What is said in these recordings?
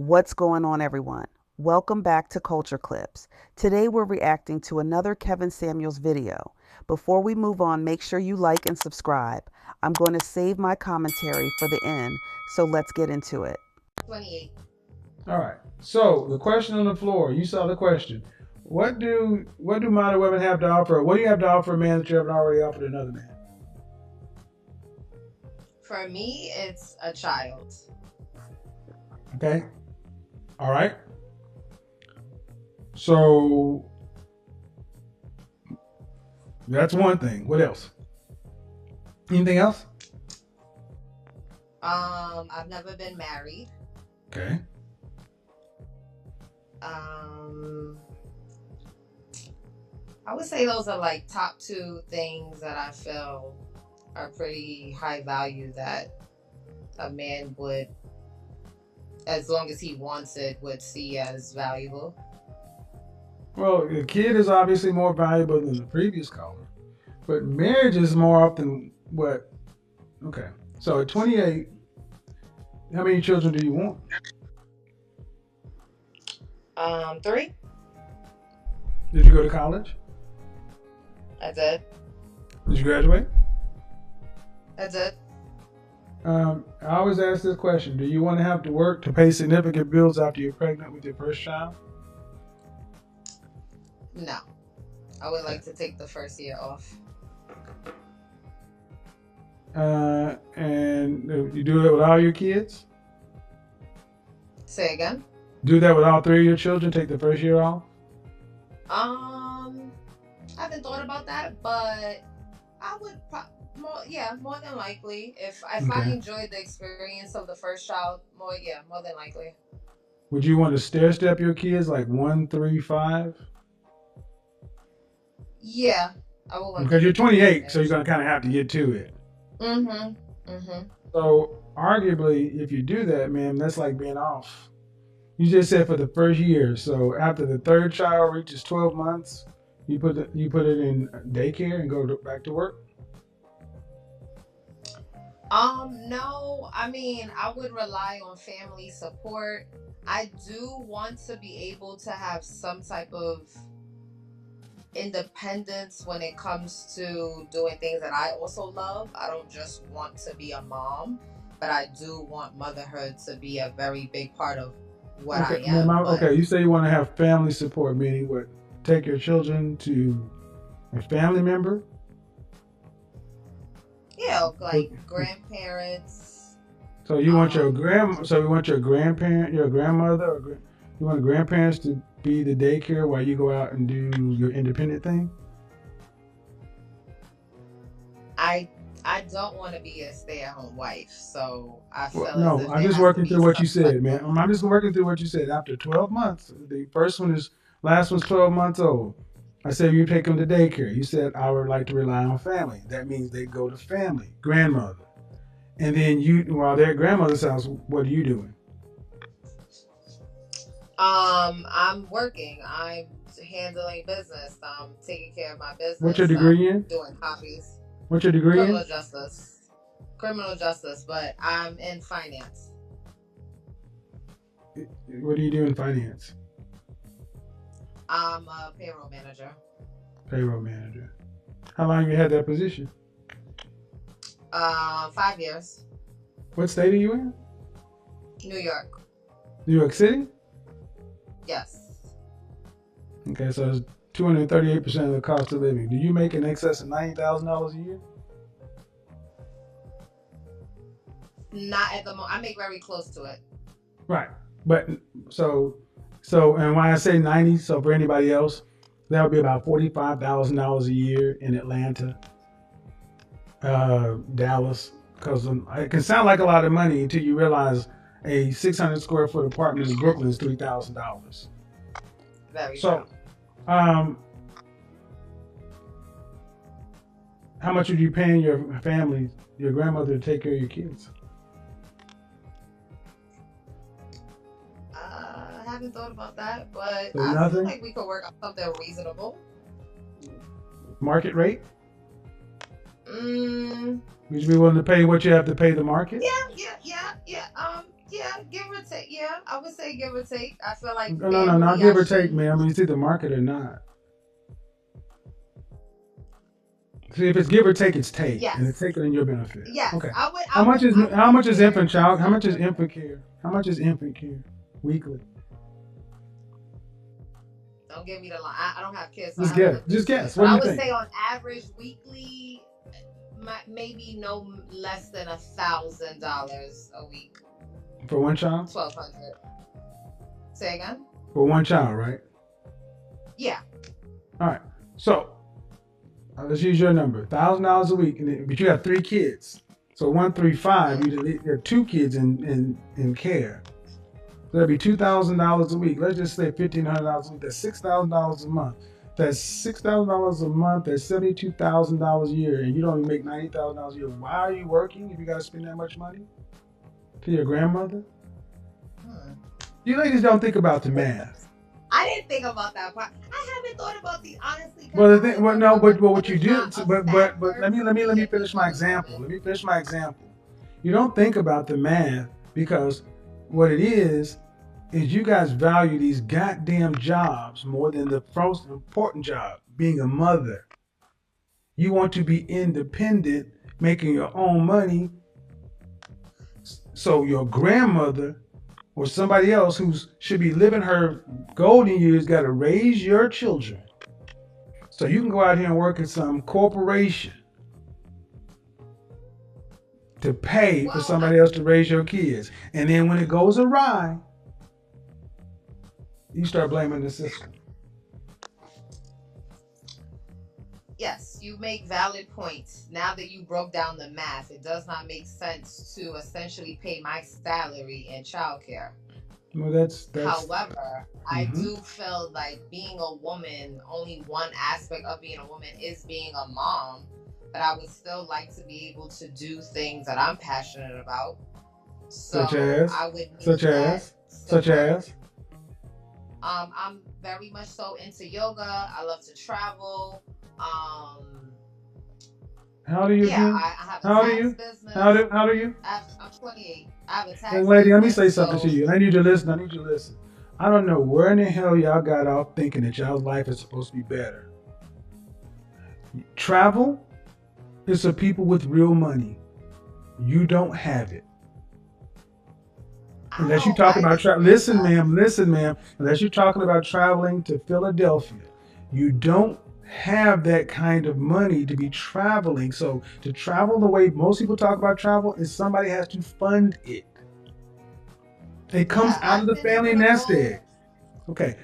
What's going on, everyone? Welcome back to Culture Clips. Today we're reacting to another Kevin Samuels video. Before we move on, make sure you like and subscribe. I'm going to save my commentary for the end, so let's get into it. 28. All right. So the question on the floor, you saw the question. What do modern women have to offer? What do you have to offer a man that you haven't already offered another man? For me, it's a child. Okay. All right. So that's one thing. What else? Anything else? I've never been married. Okay. I would say those are like top two things that I feel are pretty high value that a man would, as long as he wants it, would see as valuable. Well, a kid is obviously more valuable than the previous caller, but marriage is more often what? Okay. So at 28, how many children do you want? 3. Did you go to college? I did. Did you graduate? I did. I always ask this question: do you want to have to work to pay significant bills after you're pregnant with your first child? No. I would like to take the first year off. And you do that with all your kids? Say again? Do that with all 3 of your children? Take the first year off? I haven't thought about that, but I would more than likely. If I Okay. enjoyed the experience of the first child, more than likely. Would you want to stair step your kids like 1, 3, 5? Yeah, I will. Because you're 28, so you're gonna kind of have to get to it. So arguably, if you do that, man, that's like being off. You just said for the first year. So after the third child reaches 12 months, you put it in daycare and go back to work. No, I mean, I would rely on family support. I do want to be able to have some type of independence when it comes to doing things that I also love. I don't just want to be a mom, but I do want motherhood to be a very big part of what I am. Okay, you say you want to have family support, meaning what? Take your children to a family member? Yeah, like grandparents. So you want your grandparent, your grandmother, or you want grandparents to be the daycare while you go out and do your independent thing? I don't want to be a stay-at-home wife, so I feel no. I'm just working through what you said, man. I'm just working through what you said. After 12 months, the last one's 12 months old. I said you take them to daycare. You said I would like to rely on family. That means they go to family, grandmother, and then while they're at grandmother's house, what are you doing? I'm working. I'm handling business. I'm taking care of my business. What's your degree in? Doing hobbies. What's your degree in? Criminal justice, but I'm in finance. What do you do in finance? I'm a payroll manager. Payroll manager. How long have you had that position? 5 years. What state are you in? New York. New York City? Yes. Okay, so it's 238% of the cost of living. Do you make in excess of $90,000 a year? Not at the moment. I make very close to it. Right. But so and when I say 90, so for anybody else, that would be about $45,000 a year in Atlanta, Dallas, because it can sound like a lot of money until you realize a 600 square foot apartment in Brooklyn is $3,000. Very true. How much are you paying your family, your grandmother, to take care of your kids? I haven't thought about that, but So I feel like we could work on something reasonable. Market rate? Would you be willing to pay what you have to pay the market? Yeah. Yeah, give or take. Yeah, I would say give or take. I feel like No, no, no, not family, I give or take, should. man. I mean, it's either market or not. See, if it's give or take, it's take, and it's Yes, taken in your benefit. yes. Okay. I would. How I much would. is I would how much is compare infant it child? How much is to. infant care? How much is infant care weekly? Don't give me the line. I don't have kids, so I Just haven't guess. looked Just into it. guess. But What do I you would think? say on average weekly, maybe no less than $1,000 a week. For one child? 1,200. Say again. For one child, right? Yeah. All right. So let's use your number, $1,000 a week, but you have 3 kids. So 135, Hmm. you have 2 kids in care. So that'd be $2,000 a week. Let's just say $1,500 a week. That's $6,000 a month. That's $6,000 a month. That's $72,000 a year, and you don't even make $90,000 a year. Why are you working if you got to spend that much money to your grandmother? Hmm. You ladies don't think about the math. I didn't think about that part. I haven't thought about the honestly. Well, the I thing, always well, thought no, my but what you grandmother's do, not a but factor for let me me at finish this my moment. example. Let me finish my example. You don't think about the math because what it is you guys value these goddamn jobs more than the most important job, being a mother. You want to be independent, making your own money, so your grandmother or somebody else who should be living her golden years got to raise your children. So you can go out here and work at some corporation to pay for Well, somebody else to raise your kids. And then when it goes awry, you start blaming the system. yes, you make valid points. Now that you broke down the math, it does not make sense to essentially pay my salary in childcare. Well, that's. However, I Mm-hmm. do feel like being a woman, only one aspect of being a woman is being a mom. But I would still like to be able to do things that I'm passionate about. Such So as, I would such need that as, such support. as. I'm very much so into yoga. I love to travel. Um, How old are you yeah, again? I have a How old are tax you? How business. old, how old are you? I'm 28. I have a Young tax lady, let me business, say something to so you. And I need you to listen. I need you to listen. I don't know where in the hell y'all got off thinking that y'all's life is supposed to be better. Travel is for people with real money. You don't have it. I Unless you're don't talking quite about agree with listen, that. ma'am, listen, ma'am. Unless you're talking about traveling to Philadelphia, you don't have that kind of money to be traveling. So to travel the way most people talk about travel is somebody has to fund it. It comes Yeah, out of the family nest egg. Okay.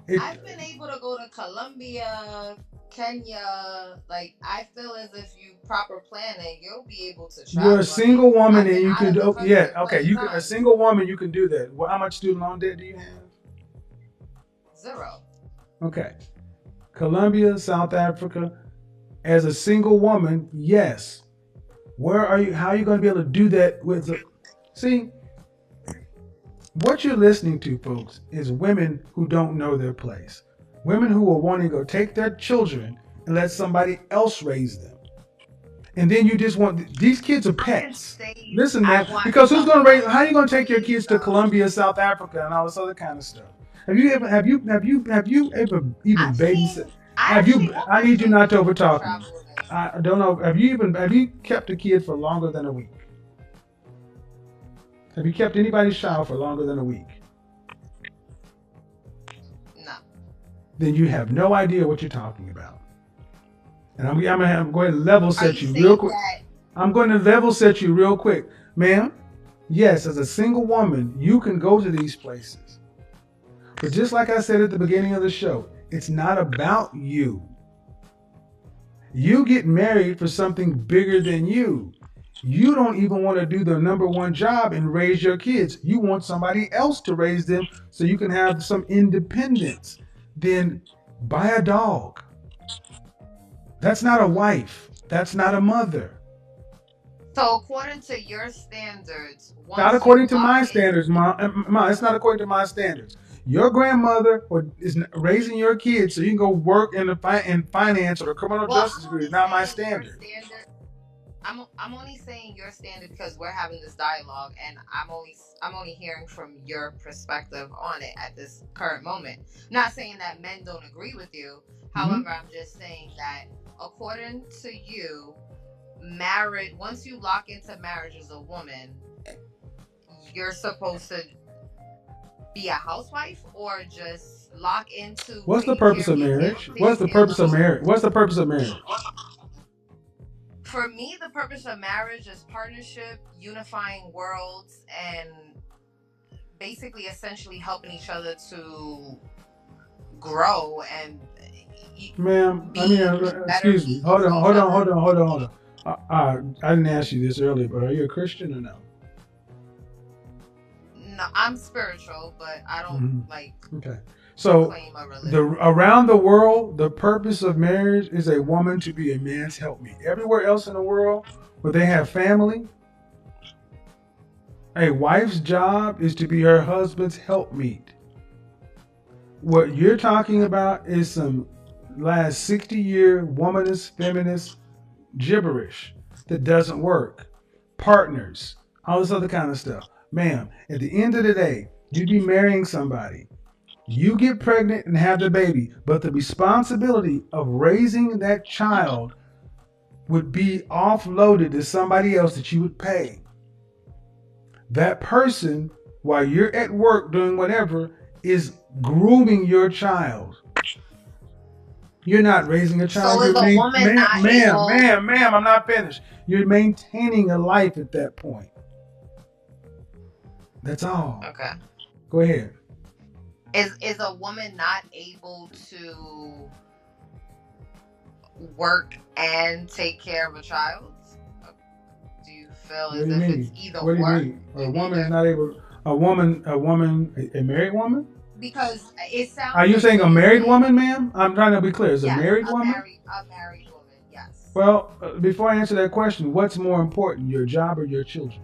It I've been able to go to Colombia, Kenya. Like I feel as if you proper plan it, you'll be able to you're a travel. I mean, single woman I've and been you out can of the do country yeah, okay. plenty You can a times. single woman you can do that. Well, how much student loan debt do you have? Zero. Okay. Colombia, South Africa, as a single woman, yes. Where are you? How are you going to be able to do that with? See, what you're listening to, folks, is women who don't know their place. Women who are wanting to go take their children and let somebody else raise them. And then you just want these kids are I didn't pets. say Listen, I man, want because who's going to someone raise? else How are you going to to take your raise kids to them. Colombia, South Africa, and all this other kind of stuff? Have you ever even I've babysit? seen. I Have you? actually I need you actually not to recently overtalk me. traveled in. I don't know. Have you kept a kid for longer than a week? Have you kept anybody's child for longer than a week? No. Then you have no idea what you're talking about. And I'm going to level Are set you you real saying quick. that? I'm going to level set you real quick, ma'am. Yes, as a single woman, you can go to these places. But just like I said at the beginning of the show, it's not about you. You get married for something bigger than you. You don't even want to do the number one job and raise your kids. You want somebody else to raise them so you can have some independence. Then buy a dog. That's not a wife. That's not a mother. So according to your standards, Not once you according to lock my in, standards, Ma. Ma, it's not according to my standards. Your grandmother is raising your kids so you can go work in finance or the criminal well, justice I'm degree. It's only not my saying your standard. standard. I'm only saying your standard because we're having this dialogue, and I'm only hearing from your perspective on it at this current moment. Not saying that men don't agree with you. Mm-hmm. However, I'm just saying that according to you, marriage once you lock into marriage as a woman, you're supposed to be a housewife or just lock into What's the taking care purpose of of your kids, marriage? What's taking the care of the purpose of home. marriage? What's the purpose of marriage? For me, the purpose of marriage is partnership, unifying worlds, and basically essentially helping each other to grow and Ma'am, I mean, be better excuse me. people for each other. Hold on. I didn't ask you this earlier, but are you a Christian or no? No, I'm spiritual, but I don't Hmm. like Okay. So, claim a the religion. around the world, the purpose of marriage is a woman to be a man's helpmeet. Everywhere else in the world, where they have family, a wife's job is to be her husband's helpmeet. What you're talking Okay. about is some last 60-year womanist, feminist gibberish that doesn't work. Partners, all this other kind of stuff. Ma'am, at the end of the day, you'd be marrying somebody. You get pregnant and have the baby, but the responsibility of raising that child would be offloaded to somebody else that you would pay. That person, while you're at work doing whatever, is grooming your child. You're not raising a child. So is a woman not able? I'm not finished. You're maintaining a life at that point. That's all. Okay. Go ahead. Is a woman not able to work and take care of a child? Do you feel What as do you if it's mean? either What do you or mean? A and woman is either? not able. A married woman? Because it Are sounds you like saying a what you're married saying. woman, ma'am? I'm trying to be clear. Is a Yes, married woman? a married woman. Yes, Well, before I answer that question, what's more important, your job or your children?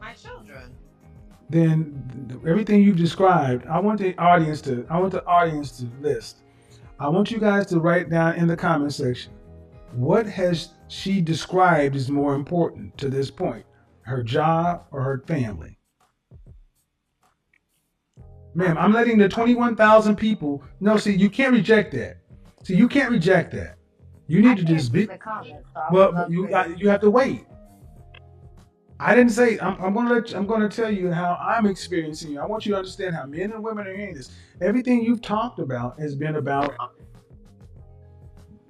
my children. Then everything you've described, I want the audience to list. I want you guys to write down in the comment section, what has she described as more important to this point? Her job or her family? Ma'am, I'm letting the 21,000 people know. See, you can't reject that. See, you can't reject that. You I need to can't just see be. the comments, so I would Well, love to. you have to wait. I didn't say. I'm going to tell you how I'm experiencing it. I want you to understand how men and women are hearing this. Everything you've talked about has been about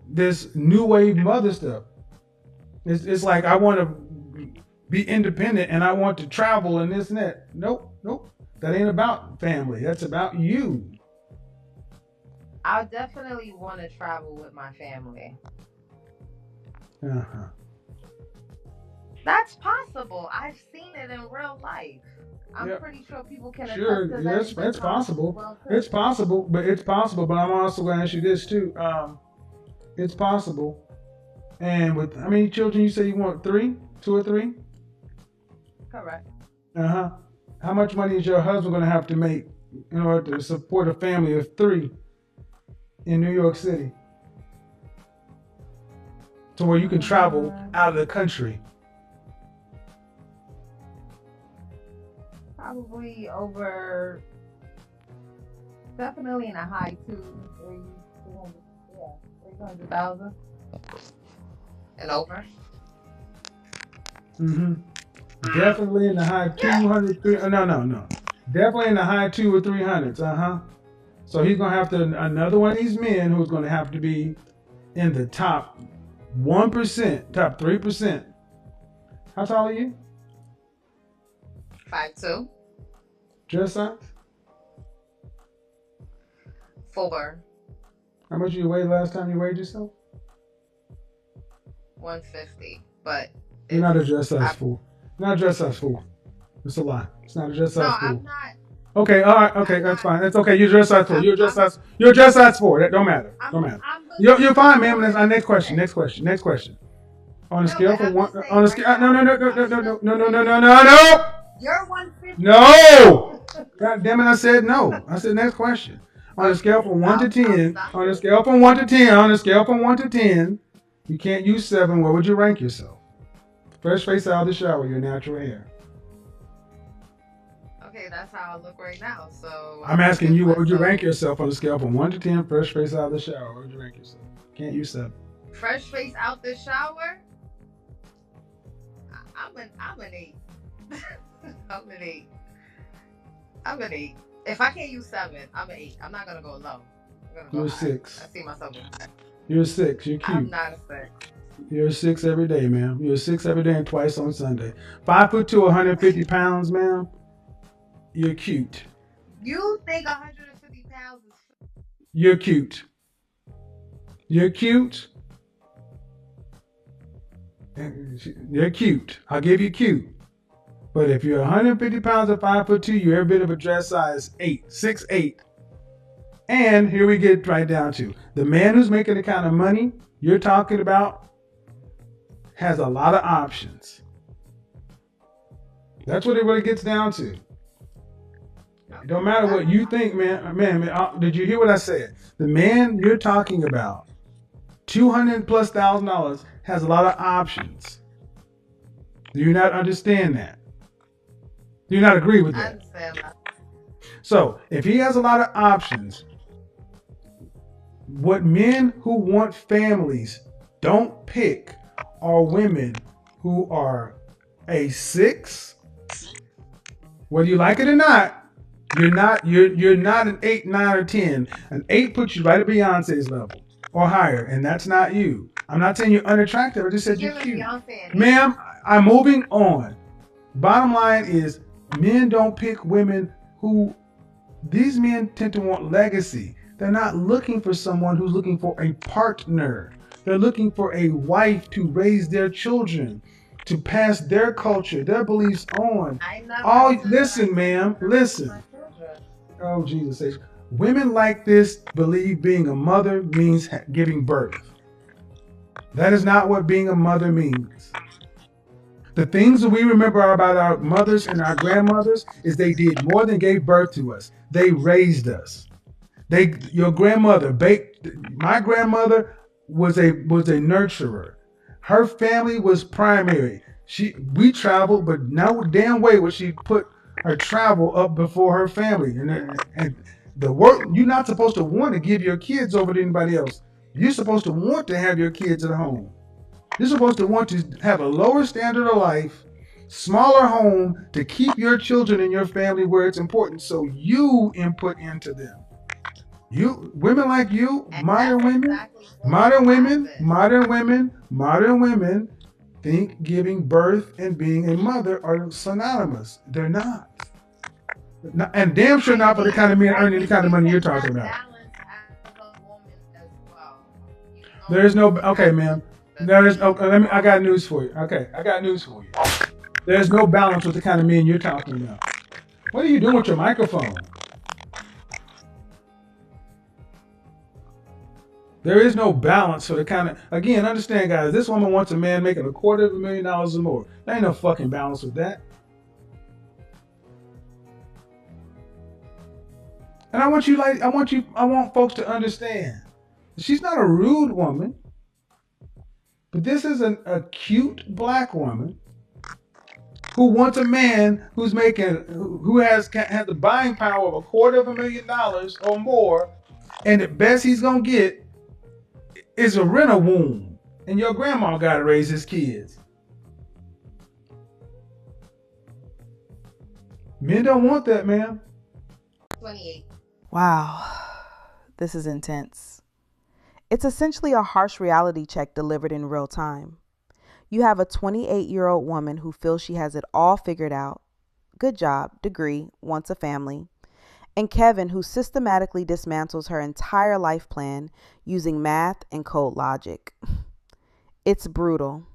this new wave mother stuff. It's like I want to be independent and I want to travel and this and that. Nope, nope. That ain't about family. That's about you. I definitely want to travel with my family. Uh-huh. That's possible. I've seen it in real life. I'm Yep. pretty sure people can attest Sure. to that Yes, in the it's comments as possible. well It's too. possible. But it's possible. But I'm also going to ask you this too. It's possible. And with how many children you say you want? Three, two or three? Correct. Uh huh. How much money is your husband going to have to make in order to support a family of three in New York City, to where you can travel Mm, out of the country? probably over, definitely in a high two, three, 200, yeah, 300,000 and over. Mm-hmm. Definitely in the high 200, no, no, no. Definitely in the high two or 300s. Uh huh. So he's gonna have to another one of these men who's gonna have to be in the top 1%, top 3%. How tall are you? 5'2", Dress size? 4, How much you weighed last time you weighed yourself? 150. But You're not a it's dress size I fool. You're not a dress size fool. It's a lie. It's not a dress no, size I'm fool. not. Okay, all right, okay, I'm that's not. fine. It's okay. You're dress size four. I'm. I'm. You're dress size four. That don't matter. Don't I'm. matter. I'm You're believing fine, you ma'am. more than Next you question. think. Next question. On a No, scale but from I'm one, just saying on a right scale. No, now. no, no, no, I'm no, no, still no, no, no, no, saying no, no, no, you're 150. no. God damn it! I said no. I said next question. On a scale Okay, from one to I'll ten. stop On a it. scale from 1 to 10. On a scale from 1 to 10. You can't use 7. Where would you rank yourself? Fresh face out of the shower, your natural hair. Okay, that's how I look right now. So I'm I would asking give you, what would you myself rank yourself on a scale from 1 to 10? Fresh face out of the shower. Where would you rank yourself? Can't use 7. fresh face out the shower. I'm an 8. I'm an 8. I'm an 8. If I can't use 7, I'm an 8. I'm not gonna go low. I'm gonna go You're a high. 6. I see myself as high. You're a 6. You're cute. I'm not a 6. You're a 6 every day, ma'am. You're a 6 every day and twice on Sunday. 5'2", 150 pounds, ma'am. You're cute. You think 150 pounds is? You're cute. You're cute. You're cute. I'll give you cute. But if you're 150 pounds and 5'2", you're every bit of a dress size 8, 6'8". And here we get right down to the man who's making the kind of money you're talking about has a lot of options. That's what it really gets down to. It don't matter what you think, man. Did you hear what I said? The man you're talking about, $200,000+ has a lot of options. Do you not understand that? Do you not agree with I that? understand that. So, if he has a lot of options, what men who want families don't pick are women who are a 6. Whether you like it or not, you're not an 8, 9, or 10. An 8 puts you right at Beyonce's level or higher, and that's not you. I'm not saying you're unattractive. I just said you're cute. Ma'am, I'm moving on. Bottom line is, men don't pick women who, these men tend to want legacy. They're not looking for someone who's looking for a partner. They're looking for a wife to raise their children, to pass their culture, their beliefs on. Listen, ma'am, listen. Oh, Jesus. Women like this believe being a mother means giving birth. That is not what being a mother means. The things that we remember about our mothers and our grandmothers is they did more than gave birth to us. They raised us. Your grandmother baked. My grandmother was a nurturer. Her family was primary. We traveled, but no damn way would she put her travel up before her family. And the work, you're not supposed to want to give your kids over to anybody else. You're supposed to want to have your kids at home. You're supposed to want to have a lower standard of life, smaller home to keep your children and your family where it's important, so you input into them. Women like you, modern women think giving birth and being a mother are synonymous. They're not. And damn sure not for the kind of men earning the kind of money you're talking about. There is no, okay, ma'am. There is, okay, I got news for you. Okay, I got news for you. There's no balance with the kind of men you're talking about. What are you doing with your microphone? There is no balance for the kind of, again, understand, guys, this woman wants a man making $250,000 or more. There ain't no fucking balance with that. And I want folks to understand. She's not a rude woman, but this is a cute black woman who wants a man who's who has the buying power of $250,000 or more, and the best he's gonna get is a rent-a-womb, and your grandma gotta raise his kids. Men don't want that, ma'am. 28. Wow, this is intense. It's essentially a harsh reality check delivered in real time. You have a 28-year-old woman who feels she has it all figured out, good job, degree, wants a family, and Kevin, who systematically dismantles her entire life plan using math and cold logic. It's brutal.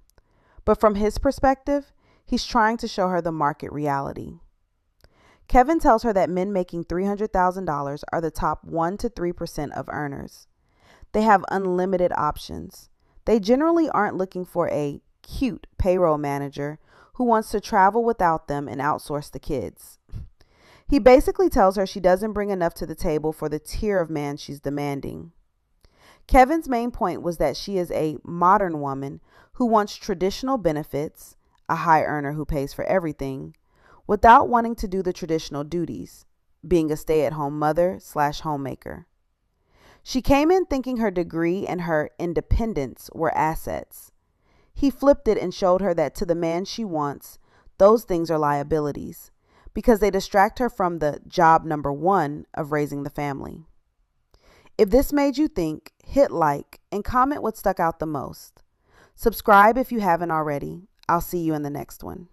But from his perspective, he's trying to show her the market reality. Kevin tells her that men making $300,000 are the top 1 to 3% of earners. They have unlimited options. They generally aren't looking for a cute payroll manager who wants to travel without them and outsource the kids. He basically tells her she doesn't bring enough to the table for the tier of man she's demanding. Kevin's main point was that she is a modern woman who wants traditional benefits, a high earner who pays for everything, without wanting to do the traditional duties, being a stay at home mother slash homemaker. She came in thinking her degree and her independence were assets. He flipped it and showed her that to the man she wants, those things are liabilities because they distract her from the job number one of raising the family. If this made you think, hit like and comment what stuck out the most. Subscribe if you haven't already. I'll see you in the next one.